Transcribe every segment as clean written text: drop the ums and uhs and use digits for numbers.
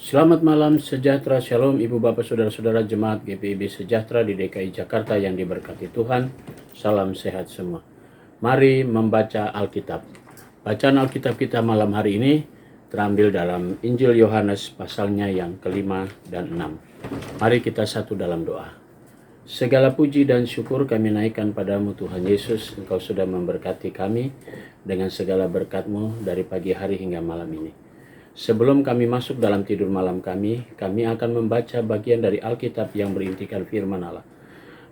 Selamat malam, sejahtera, shalom Ibu Bapak Saudara-saudara Jemaat GPIB Sejahtera di DKI Jakarta yang diberkati Tuhan. Salam sehat semua. Mari membaca Alkitab. Bacaan Alkitab kita malam hari ini terambil dalam Injil Yohanes pasalnya yang kelima dan 6. Mari kita satu dalam doa. Segala puji dan syukur kami naikkan padamu Tuhan Yesus, Engkau sudah memberkati kami dengan segala berkat-Mu dari pagi hari hingga malam ini. Sebelum kami masuk dalam tidur malam kami akan membaca bagian dari Alkitab yang berintikan firman Allah.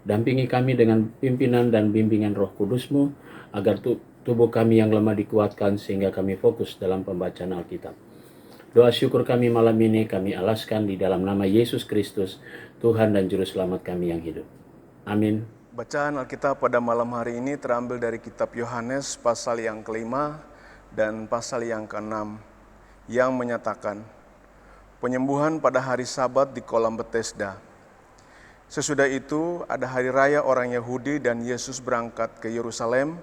Dampingi kami dengan pimpinan dan bimbingan Roh Kudus-Mu, agar tubuh kami yang lemah dikuatkan sehingga kami fokus dalam pembacaan Alkitab. Doa syukur kami malam ini kami alaskan di dalam nama Yesus Kristus, Tuhan dan Juru Selamat kami yang hidup. Amin. Bacaan Alkitab pada malam hari ini terambil dari kitab Yohanes pasal yang kelima dan pasal yang keenam yang menyatakan penyembuhan pada hari Sabat di kolam Betesda. Sesudah itu ada hari raya orang Yahudi dan Yesus berangkat ke Yerusalem.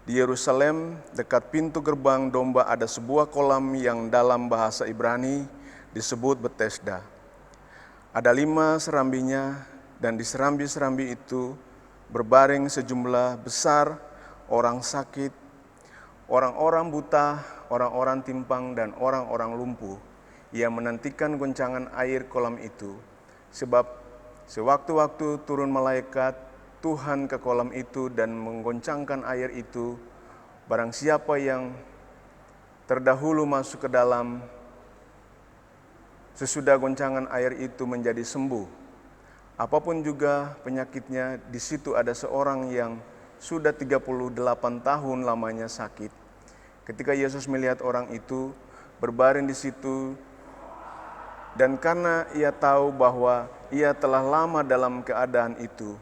Di Yerusalem dekat pintu gerbang domba ada sebuah kolam yang dalam bahasa Ibrani disebut Betesda. Ada 5 serambinya dan di serambi-serambi itu berbaring sejumlah besar orang sakit, orang-orang buta, orang-orang timpang, dan orang-orang lumpuh yang menantikan goncangan air kolam itu. Sebab sewaktu-waktu turun malaikat Tuhan ke kolam itu dan menggoncangkan air itu, barang siapa yang terdahulu masuk ke dalam, sesudah goncangan air itu menjadi sembuh. Apapun juga penyakitnya, di situ ada seorang yang sudah 38 tahun lamanya sakit. Ketika Yesus melihat orang itu berbaring di situ, dan karena ia tahu bahwa ia telah lama dalam keadaan itu,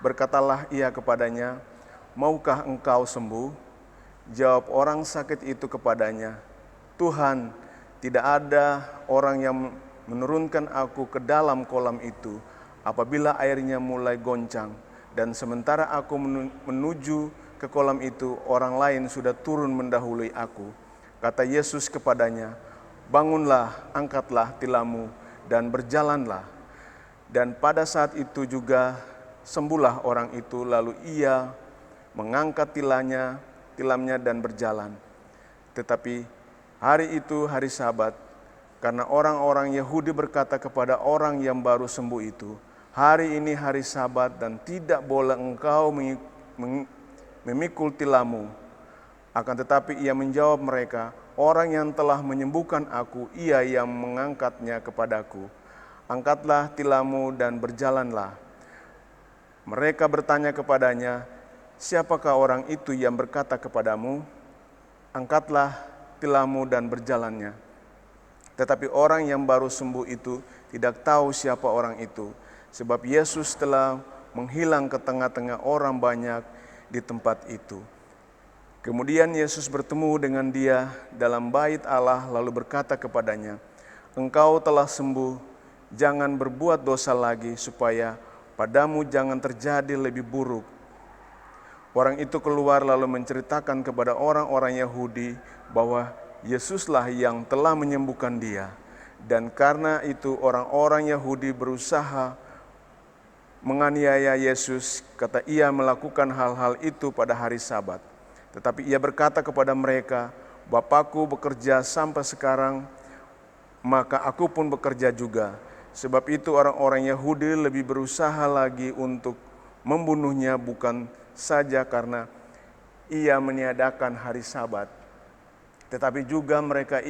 berkatalah ia kepadanya, "Maukah engkau sembuh?" Jawab orang sakit itu kepadanya, "Tuhan, tidak ada orang yang menurunkan aku ke dalam kolam itu apabila airnya mulai goncang, dan sementara aku menuju ke kolam itu, orang lain sudah turun mendahului aku." Kata Yesus kepadanya, "Bangunlah, angkatlah tilammu, dan berjalanlah." Dan pada saat itu juga sembuhlah orang itu, lalu ia mengangkat tilamnya dan berjalan. Tetapi hari itu hari Sabat, karena orang-orang Yahudi berkata kepada orang yang baru sembuh itu, "Hari ini hari Sabat dan tidak boleh engkau memikul tilammu." Akan tetapi ia menjawab mereka, "Orang yang telah menyembuhkan aku, ia yang mengangkatnya kepadaku. Angkatlah tilammu dan berjalanlah." Mereka bertanya kepadanya, "Siapakah orang itu yang berkata kepadamu, 'Angkatlah tilammu dan berjalannya'?" Tetapi orang yang baru sembuh itu tidak tahu siapa orang itu, sebab Yesus telah menghilang ke tengah-tengah orang banyak di tempat itu. Kemudian Yesus bertemu dengan dia dalam bait Allah, lalu berkata kepadanya, "Engkau telah sembuh, jangan berbuat dosa lagi, supaya padamu jangan terjadi lebih buruk." Orang itu keluar lalu menceritakan kepada orang-orang Yahudi bahwa Yesuslah yang telah menyembuhkan dia. Dan karena itu orang-orang Yahudi berusaha menganiaya Yesus, kata ia melakukan hal-hal itu pada hari Sabat. Tetapi ia berkata kepada mereka, "Bapakku bekerja sampai sekarang, maka aku pun bekerja juga." Sebab itu orang-orang Yahudi lebih berusaha lagi untuk membunuhnya, bukan saja karena ia meniadakan hari Sabat, tetapi juga mereka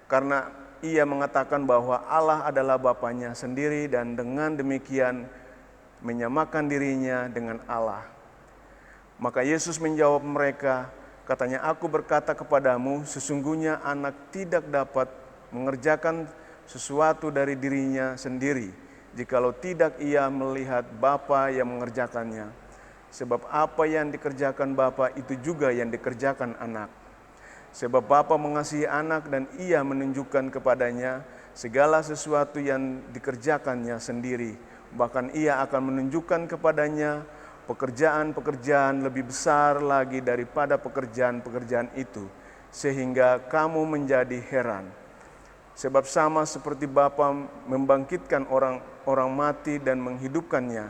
karena ia mengatakan bahwa Allah adalah Bapanya sendiri dan dengan demikian menyamakan dirinya dengan Allah. Maka Yesus menjawab mereka, katanya, "Aku berkata kepadamu, sesungguhnya anak tidak dapat mengerjakan sesuatu dari dirinya sendiri, jikalau tidak ia melihat Bapa yang mengerjakannya. Sebab apa yang dikerjakan Bapa itu juga yang dikerjakan anak. Sebab Bapa mengasihi anak dan ia menunjukkan kepadanya segala sesuatu yang dikerjakannya sendiri. Bahkan ia akan menunjukkan kepadanya pekerjaan-pekerjaan lebih besar lagi daripada pekerjaan-pekerjaan itu, sehingga kamu menjadi heran. Sebab sama seperti Bapa membangkitkan orang mati dan menghidupkannya,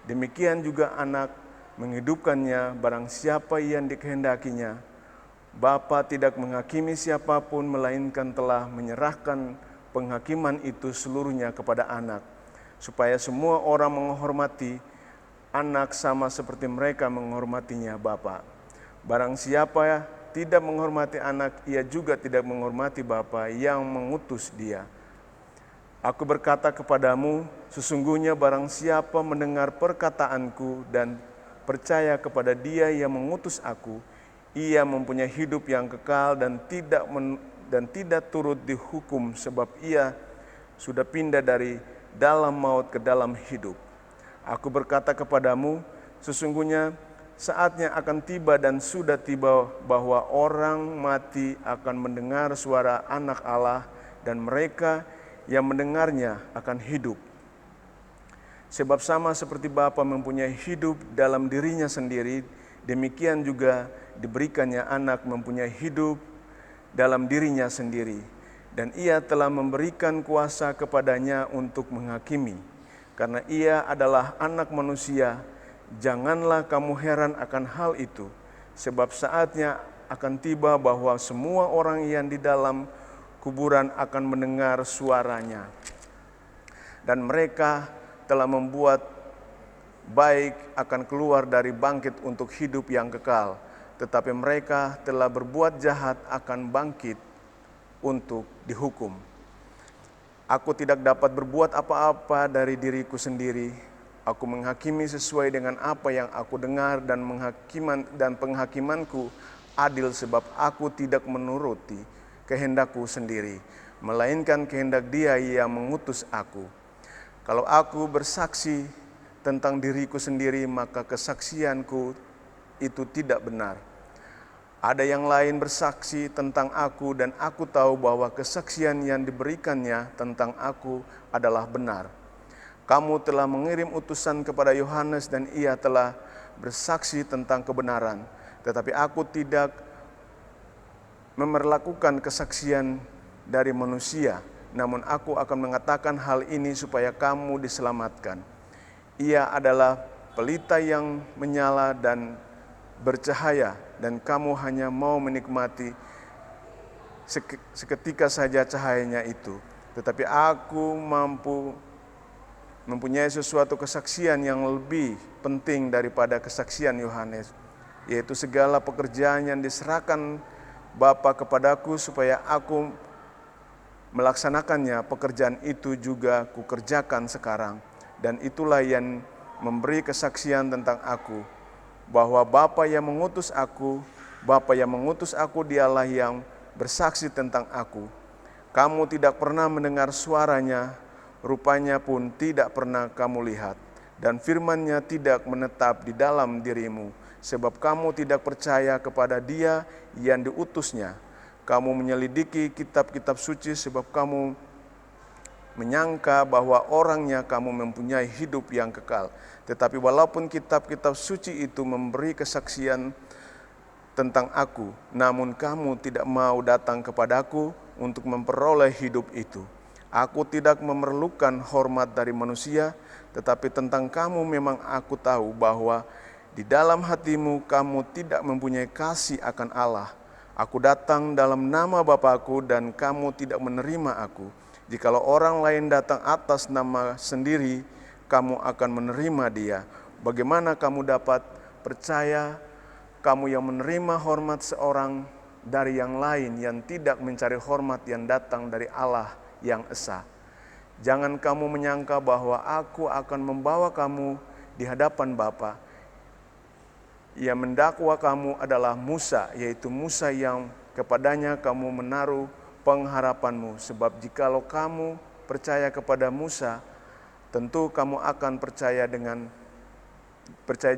demikian juga Anak menghidupkannya barang siapa yang dikehendakinya. Bapa tidak menghakimi siapapun, melainkan telah menyerahkan penghakiman itu seluruhnya kepada Anak, supaya semua orang menghormati Anak sama seperti mereka menghormatinya Bapa. Barang siapa tidak menghormati Anak, ia juga tidak menghormati Bapa yang mengutus Dia. Aku berkata kepadamu, sesungguhnya barang siapa mendengar perkataanku dan percaya kepada Dia yang mengutus aku, ia mempunyai hidup yang kekal dan tidak turut dihukum, sebab ia sudah pindah dari dalam maut ke dalam hidup. Aku berkata kepadamu, sesungguhnya saatnya akan tiba dan sudah tiba bahwa orang mati akan mendengar suara Anak Allah, dan mereka yang mendengarnya akan hidup. Sebab sama seperti Bapa mempunyai hidup dalam dirinya sendiri, demikian juga diberikannya Anak mempunyai hidup dalam dirinya sendiri. Dan Ia telah memberikan kuasa kepadanya untuk menghakimi. Karena Ia adalah Anak manusia, janganlah kamu heran akan hal itu, sebab saatnya akan tiba bahwa semua orang yang di dalam kuburan akan mendengar suaranya. Dan mereka telah membuat baik akan keluar dari bangkit untuk hidup yang kekal, tetapi mereka telah berbuat jahat akan bangkit untuk dihukum. Aku tidak dapat berbuat apa-apa dari diriku sendiri. Aku menghakimi sesuai dengan apa yang aku dengar, dan penghakimanku adil, sebab aku tidak menuruti kehendakku sendiri, melainkan kehendak Dia yang mengutus aku. Kalau aku bersaksi tentang diriku sendiri, maka kesaksianku itu tidak benar. Ada yang lain bersaksi tentang aku, dan aku tahu bahwa kesaksian yang diberikannya tentang aku adalah benar. Kamu telah mengirim utusan kepada Yohanes, dan ia telah bersaksi tentang kebenaran. Tetapi aku tidak memperlakukan kesaksian dari manusia, namun aku akan mengatakan hal ini supaya kamu diselamatkan. Ia adalah pelita yang menyala dan bercahaya, dan kamu hanya mau menikmati seketika saja cahayanya itu. Tetapi aku mempunyai sesuatu kesaksian yang lebih penting daripada kesaksian Yohanes, yaitu segala pekerjaan yang diserahkan Bapa kepadaku supaya aku melaksanakannya. Pekerjaan itu juga kukerjakan sekarang, dan itulah yang memberi kesaksian tentang aku, bahwa Bapa yang mengutus aku, Dialah yang bersaksi tentang aku. Kamu tidak pernah mendengar suaranya, rupanya pun tidak pernah kamu lihat, dan firman-Nya tidak menetap di dalam dirimu, sebab kamu tidak percaya kepada Dia yang diutusnya. Kamu menyelidiki kitab-kitab suci, sebab kamu menyangka bahwa orangnya kamu mempunyai hidup yang kekal. Tetapi walaupun kitab-kitab suci itu memberi kesaksian tentang aku, namun kamu tidak mau datang kepadaku untuk memperoleh hidup itu. Aku tidak memerlukan hormat dari manusia, tetapi tentang kamu memang aku tahu bahwa di dalam hatimu kamu tidak mempunyai kasih akan Allah. Aku datang dalam nama Bapakku, dan kamu tidak menerima aku. Jikalau orang lain datang atas nama sendiri, kamu akan menerima dia. Bagaimana kamu dapat percaya, kamu yang menerima hormat seorang dari yang lain, yang tidak mencari hormat yang datang dari Allah yang esa? Jangan kamu menyangka bahwa aku akan membawa kamu di hadapan Bapa. Yang mendakwa kamu adalah Musa, yaitu Musa yang kepadanya kamu menaruh pengharapanmu. Sebab jikalau kamu percaya kepada Musa, tentu kamu akan percaya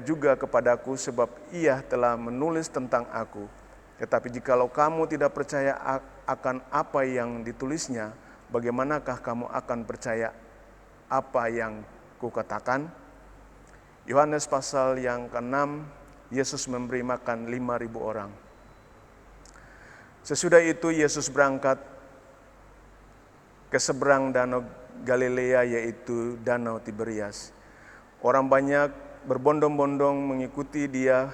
juga kepadaku, sebab ia telah menulis tentang aku. Tetapi jikalau kamu tidak percaya akan apa yang ditulisnya, bagaimanakah kamu akan percaya apa yang kukatakan? Yohanes pasal yang ke-6, Yesus memberi makan 5.000 orang. Sesudah itu Yesus berangkat ke seberang danau Galilea, yaitu danau Tiberias. Orang banyak berbondong-bondong mengikuti dia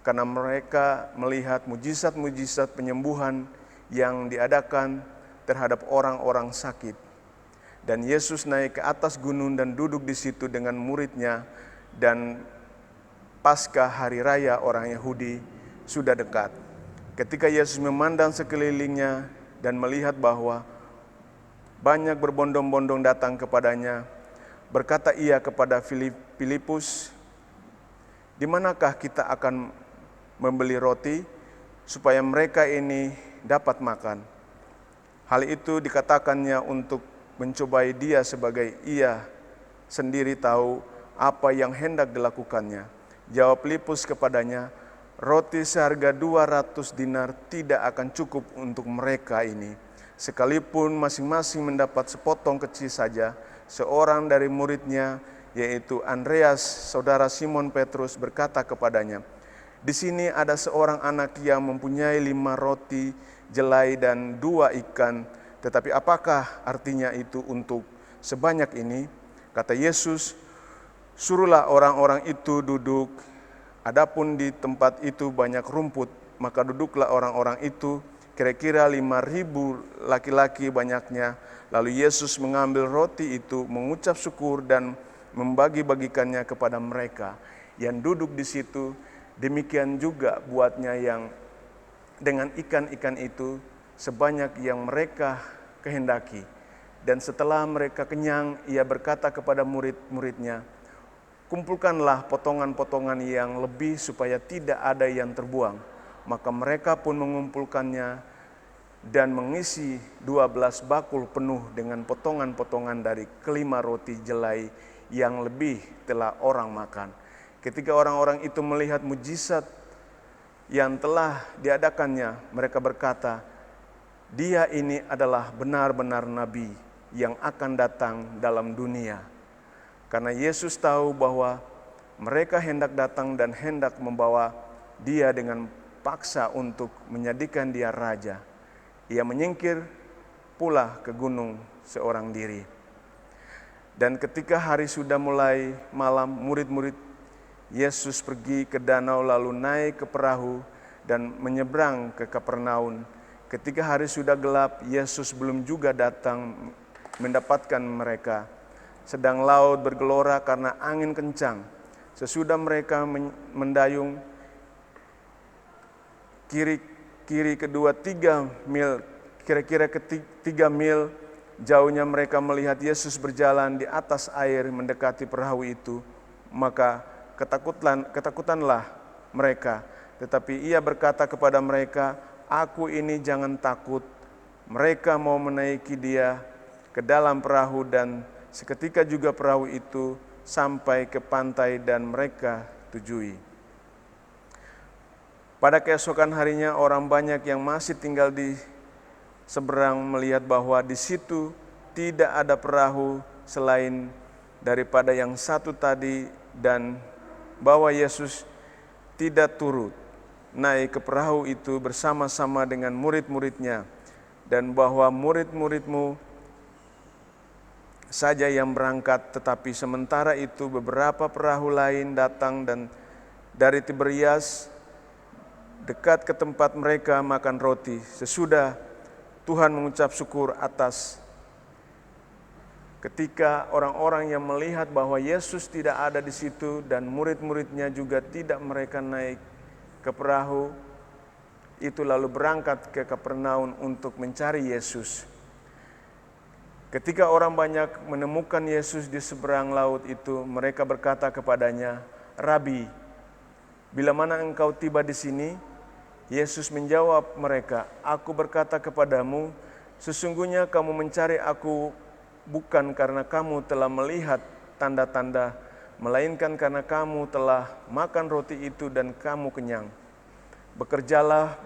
karena mereka melihat mujizat-mujizat penyembuhan yang diadakan terhadap orang-orang sakit. Dan Yesus naik ke atas gunung dan duduk di situ dengan muridnya, dan Paskah hari raya orang Yahudi sudah dekat. Ketika Yesus memandang sekelilingnya dan melihat bahwa banyak berbondong-bondong datang kepadanya, berkata ia kepada Filipus, "Di manakah kita akan membeli roti supaya mereka ini dapat makan?" Hal itu dikatakannya untuk mencobai dia, sebagai ia sendiri tahu apa yang hendak dilakukannya. Jawab Filipus kepadanya, "Roti seharga 200 dinar tidak akan cukup untuk mereka ini. Sekalipun masing-masing mendapat sepotong kecil saja." Seorang dari muridnya, yaitu Andreas, saudara Simon Petrus, berkata kepadanya, "Di sini ada seorang anak yang mempunyai 5 roti jelai dan 2 ikan, tetapi apakah artinya itu untuk sebanyak ini?" Kata Yesus, "Suruhlah orang-orang itu duduk." Adapun di tempat itu banyak rumput, maka duduklah orang-orang itu, kira-kira 5.000 laki-laki banyaknya. Lalu Yesus mengambil roti itu, mengucap syukur dan membagi-bagikannya kepada mereka yang duduk di situ. Demikian juga buatnya yang dengan ikan-ikan itu, sebanyak yang mereka kehendaki. Dan setelah mereka kenyang, ia berkata kepada murid-muridnya, "Kumpulkanlah potongan-potongan yang lebih supaya tidak ada yang terbuang." Maka mereka pun mengumpulkannya dan mengisi 12 bakul penuh dengan potongan-potongan dari kelima roti jelai yang lebih telah orang makan. Ketika orang-orang itu melihat mujizat yang telah diadakannya, mereka berkata, "Dia ini adalah benar-benar nabi yang akan datang dalam dunia." Karena Yesus tahu bahwa mereka hendak datang dan hendak membawa dia dengan paksa untuk menjadikan dia raja, ia menyingkir pula ke gunung seorang diri. Dan ketika hari sudah mulai malam, murid-murid Yesus pergi ke danau lalu naik ke perahu dan menyeberang ke Kapernaum. Ketika hari sudah gelap, Yesus belum juga datang mendapatkan mereka. Sedang laut bergelora karena angin kencang. Sesudah mereka mendayung kiri kedua 3 mil, kira-kira 3 mil jauhnya mereka melihat Yesus berjalan di atas air mendekati perahu itu. Maka ketakutanlah mereka. Tetapi ia berkata kepada mereka, "Aku ini, jangan takut." Mereka mau menaiki dia ke dalam perahu, dan seketika juga perahu itu sampai ke pantai dan mereka tujui. Pada keesokan harinya, orang banyak yang masih tinggal di seberang melihat bahwa di situ tidak ada perahu selain daripada yang satu tadi, dan bahwa Yesus tidak turut naik ke perahu itu bersama-sama dengan murid-muridnya, dan bahwa murid-muridmu saja yang berangkat. Tetapi sementara itu beberapa perahu lain datang dan dari Tiberias dekat ke tempat mereka makan roti. Sesudah Tuhan mengucap syukur atas. Ketika orang-orang yang melihat bahwa Yesus tidak ada di situ dan murid-muridnya juga tidak, mereka naik ke perahu itu lalu berangkat ke Kapernaum untuk mencari Yesus. Ketika orang banyak menemukan Yesus di seberang laut itu, mereka berkata kepadanya, "Rabi, bila mana engkau tiba di sini?" Yesus menjawab mereka, "Aku berkata kepadamu, sesungguhnya kamu mencari aku bukan karena kamu telah melihat tanda-tanda, melainkan karena kamu telah makan roti itu dan kamu kenyang. Bekerjalah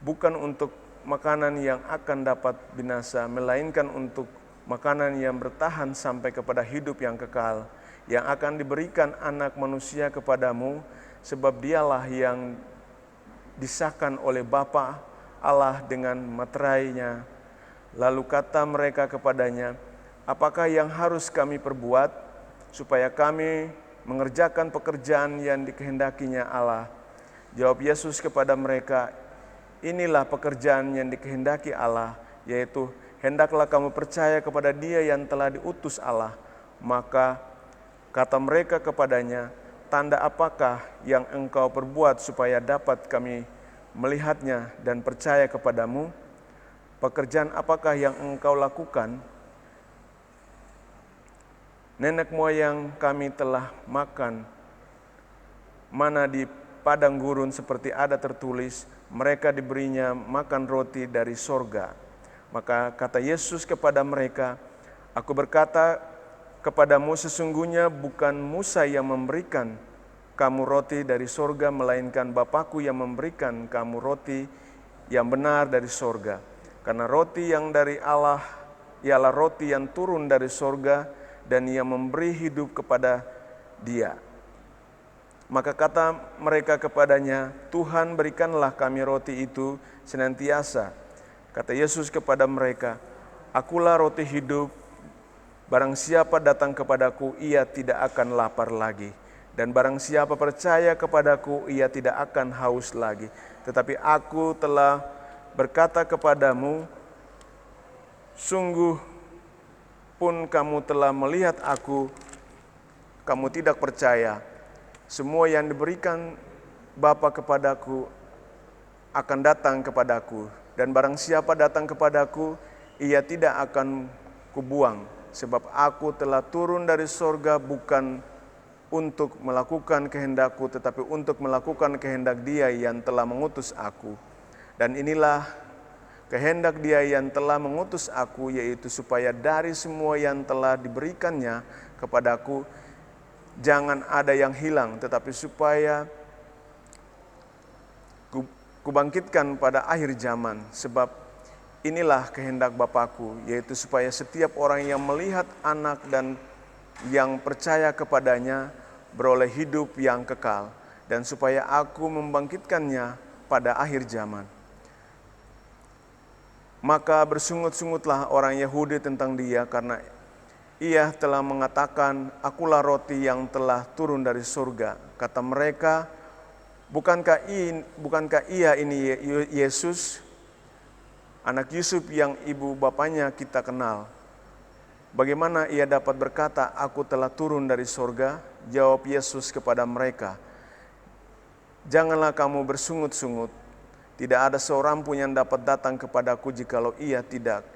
bukan untuk makanan yang akan dapat binasa, melainkan untuk makanan yang bertahan sampai kepada hidup yang kekal, yang akan diberikan Anak Manusia kepadamu, sebab dialah yang disahkan oleh Bapa Allah dengan materainya." Lalu kata mereka kepadanya, apakah yang harus kami perbuat supaya kami mengerjakan pekerjaan yang dikehendakinya Allah? Jawab Yesus kepada mereka, inilah pekerjaan yang dikehendaki Allah, yaitu hendaklah kamu percaya kepada Dia yang telah diutus Allah. Maka kata mereka kepadanya, tanda apakah yang engkau perbuat supaya dapat kami melihatnya dan percaya kepadamu? Pekerjaan apakah yang engkau lakukan? Nenek moyang kami telah makan mana di padang gurun seperti ada tertulis, mereka diberinya makan roti dari sorga. Maka kata Yesus kepada mereka, aku berkata kepadamu sesungguhnya bukan Musa yang memberikan kamu roti dari sorga, melainkan Bapa-Ku yang memberikan kamu roti yang benar dari sorga. Karena roti yang dari Allah ialah roti yang turun dari sorga dan Ia memberi hidup kepada Dia. Maka kata mereka kepadanya, Tuhan berikanlah kami roti itu senantiasa. Kata Yesus kepada mereka, akulah roti hidup, barang siapa datang kepadaku, ia tidak akan lapar lagi. Dan barang siapa percaya kepadaku, ia tidak akan haus lagi. Tetapi aku telah berkata kepadamu, sungguh pun kamu telah melihat aku, kamu tidak percaya. Semua yang diberikan Bapa kepadaku akan datang kepadaku, dan barang siapa datang kepadaku, ia tidak akan kubuang, sebab aku telah turun dari sorga bukan untuk melakukan kehendakku, tetapi untuk melakukan kehendak Dia yang telah mengutus aku. Dan inilah kehendak Dia yang telah mengutus aku, yaitu supaya dari semua yang telah diberikannya kepadaku, jangan ada yang hilang, tetapi supaya kubangkitkan pada akhir zaman. Sebab inilah kehendak Bapa-Ku, yaitu supaya setiap orang yang melihat Anak dan yang percaya kepadanya beroleh hidup yang kekal, dan supaya aku membangkitkannya pada akhir zaman. Maka bersungut-sungutlah orang Yahudi tentang Dia, karena Ia telah mengatakan, akulah roti yang telah turun dari surga. Kata mereka, bukankah Ia ini Yesus, anak Yusuf yang ibu bapanya kita kenal? Bagaimana Ia dapat berkata, aku telah turun dari surga? Jawab Yesus kepada mereka, janganlah kamu bersungut-sungut. Tidak ada seorang pun yang dapat datang kepadaku jikalau ia tidak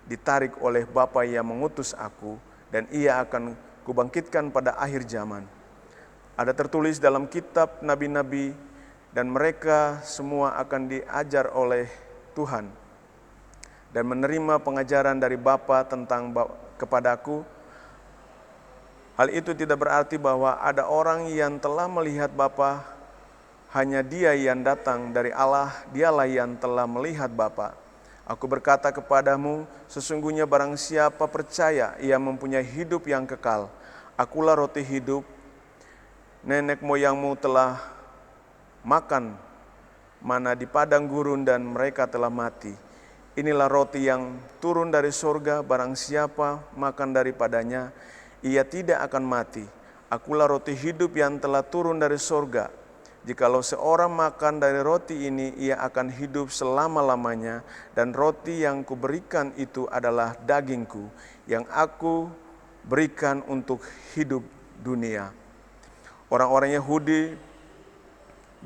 ditarik oleh Bapa yang mengutus aku, dan Ia akan kubangkitkan pada akhir zaman. Ada tertulis dalam kitab nabi-nabi, dan mereka semua akan diajar oleh Tuhan dan menerima pengajaran dari Bapa tentang kepadaku. Hal itu tidak berarti bahwa ada orang yang telah melihat Bapa. Hanya Dia yang datang dari Allah, Dialah yang telah melihat Bapa. Aku berkata kepadamu, sesungguhnya barang siapa percaya, ia mempunyai hidup yang kekal. Akulah roti hidup. Nenek moyangmu telah makan mana di padang gurun dan mereka telah mati. Inilah roti yang turun dari sorga, barang siapa makan daripadanya, ia tidak akan mati. Akulah roti hidup yang telah turun dari sorga. Jikalau seorang makan dari roti ini, ia akan hidup selama-lamanya, dan roti yang kuberikan itu adalah dagingku, yang aku berikan untuk hidup dunia. Orang-orang Yahudi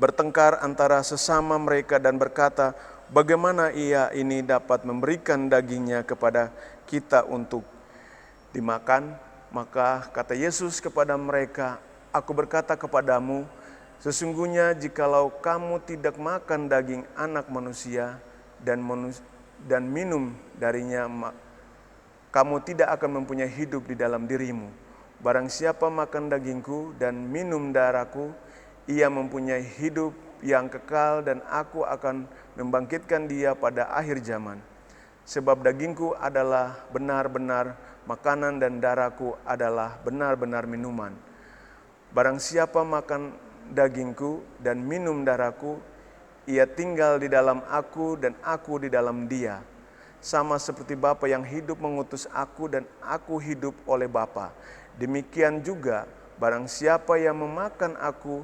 bertengkar antara sesama mereka dan berkata, bagaimana Ia ini dapat memberikan dagingnya kepada kita untuk dimakan? Maka kata Yesus kepada mereka, aku berkata kepadamu, sesungguhnya jikalau kamu tidak makan daging Anak Manusia dan minum darinya, kamu tidak akan mempunyai hidup di dalam dirimu. Barang siapa makan dagingku dan minum darahku, ia mempunyai hidup yang kekal, dan aku akan membangkitkan dia pada akhir zaman. Sebab dagingku adalah benar-benar makanan dan darahku adalah benar-benar minuman. Barang siapa makan dagingku dan minum darahku, ia tinggal di dalam aku dan aku di dalam dia. sama seperti Bapa yang hidup mengutus aku dan aku hidup oleh Bapa. Demikian juga barang siapa yang memakan aku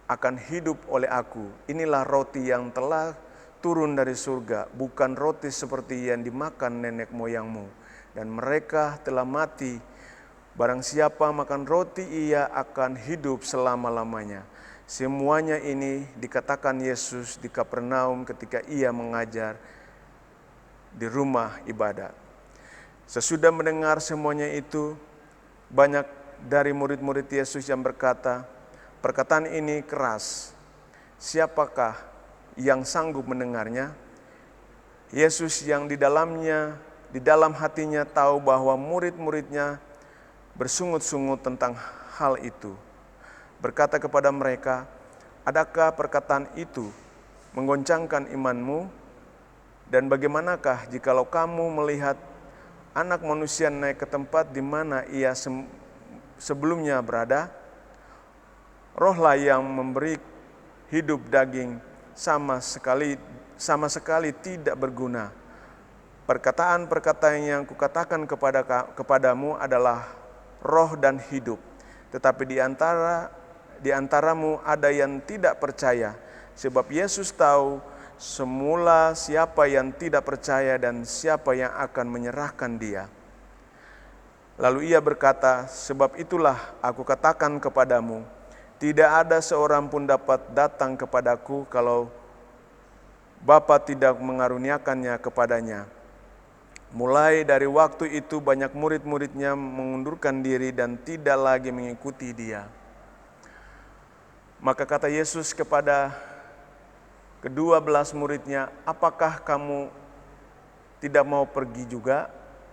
akan hidup oleh aku. Inilah roti yang telah turun dari surga, bukan roti seperti yang dimakan nenek moyangmu. Dan mereka telah mati. Barang siapa makan roti, ia akan hidup selama-lamanya. Semuanya ini dikatakan Yesus di Kapernaum ketika ia mengajar di rumah ibadat. Sesudah mendengar semuanya itu, banyak dari murid-murid Yesus yang berkata, perkataan ini keras. Siapakah yang sanggup mendengarnya? Yesus yang di dalam hatinya tahu bahwa murid-muridnya bersungut-sungut tentang hal itu, berkata kepada mereka, adakah perkataan itu menggoncangkan imanmu? Dan bagaimanakah jikalau kamu melihat Anak Manusia naik ke tempat di mana ia sebelumnya berada? Rohlah yang memberi hidup, daging sama sekali tidak berguna. Perkataan-perkataan yang kukatakan kepadamu adalah roh dan hidup. Tetapi di antaramu ada yang tidak percaya, sebab Yesus tahu semula siapa yang tidak percaya dan siapa yang akan menyerahkan dia. Lalu ia berkata, sebab itulah aku katakan kepadamu, tidak ada seorang pun dapat datang kepadaku kalau Bapa tidak mengaruniakannya kepadanya. Mulai dari waktu itu banyak murid-muridnya mengundurkan diri dan tidak lagi mengikuti dia. Maka kata Yesus kepada ke-12 muridnya, apakah kamu tidak mau pergi juga?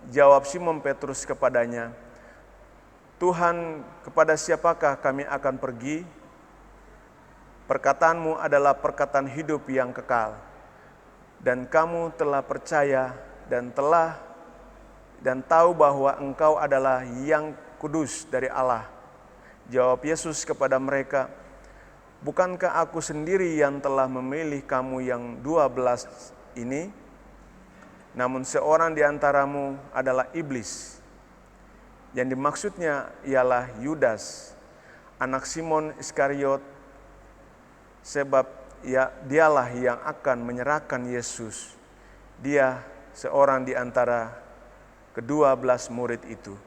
Jawab Simon Petrus kepadanya, Tuhan, kepada siapakah kami akan pergi? Perkataanmu adalah perkataan hidup yang kekal. Dan kamu telah percaya dan tahu bahwa engkau adalah yang kudus dari Allah. Jawab Yesus kepada mereka, bukankah aku sendiri yang telah memilih kamu yang 12 ini? Namun seorang di antaramu adalah iblis. Yang dimaksudnya ialah Yudas, anak Simon Iskariot, sebab dialah yang akan menyerahkan Yesus. Dia seorang di antara ke-12 murid itu.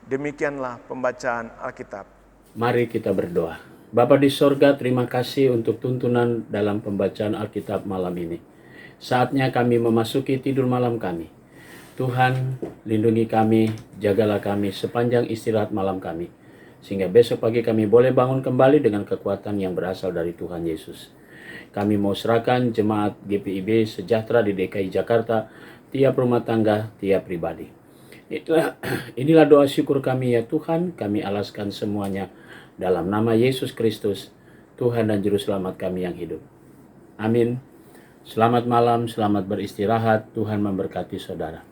Demikianlah pembacaan Alkitab. Mari kita berdoa. Bapa di sorga, terima kasih untuk tuntunan dalam pembacaan Alkitab malam ini. Saatnya kami memasuki tidur malam kami. Tuhan, lindungi kami, jagalah kami sepanjang istirahat malam kami, sehingga besok pagi kami boleh bangun kembali dengan kekuatan yang berasal dari Tuhan Yesus. Kami mau serahkan jemaat GPIB Sejahtera di DKI Jakarta, tiap rumah tangga, tiap pribadi. Inilah doa syukur kami ya Tuhan, kami alaskan semuanya dalam nama Yesus Kristus, Tuhan dan Juru Selamat kami yang hidup. Amin. Selamat malam, selamat beristirahat, Tuhan memberkati saudara.